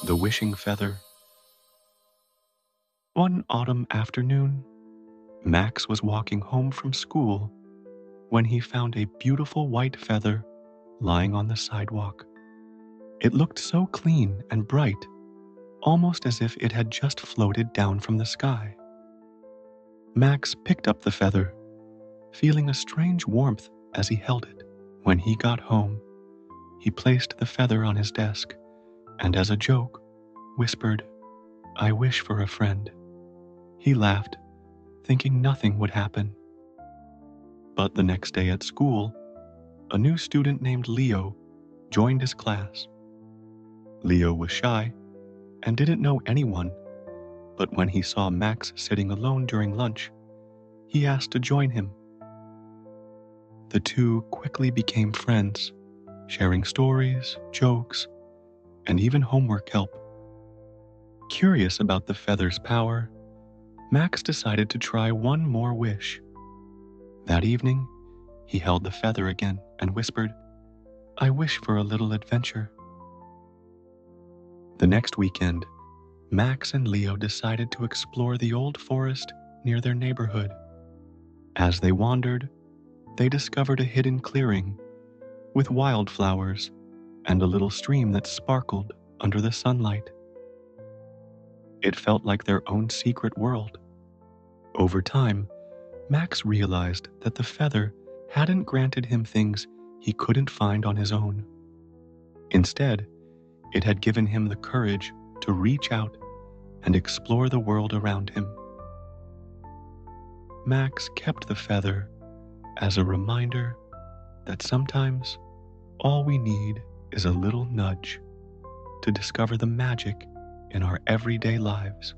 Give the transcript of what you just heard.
The Wishing Feather. One autumn afternoon, Max was walking home from school when he found a beautiful white feather lying on the sidewalk. It looked so clean and bright, almost as if it had just floated down from the sky. Max picked up the feather, feeling a strange warmth as he held it. When he got home, he placed the feather on his desk and, as a joke, whispered, "I wish for a friend." He laughed, thinking nothing would happen. But the next day at school, a new student named Leo joined his class. Leo was shy and didn't know anyone, but when he saw Max sitting alone during lunch, he asked to join him. The two quickly became friends, sharing stories, jokes, and even homework help. Curious about the feather's power, Max decided to try one more wish. That evening, he held the feather again and whispered, "I wish for a little adventure." The next weekend, Max and Leo decided to explore the old forest near their neighborhood. As they wandered, they discovered a hidden clearing with wildflowers and a little stream that sparkled under the sunlight. It felt like their own secret world. Over time, Max realized that the feather hadn't granted him things he couldn't find on his own. Instead, it had given him the courage to reach out and explore the world around him. Max kept the feather as a reminder that sometimes all we need is a little nudge to discover the magic in our everyday lives.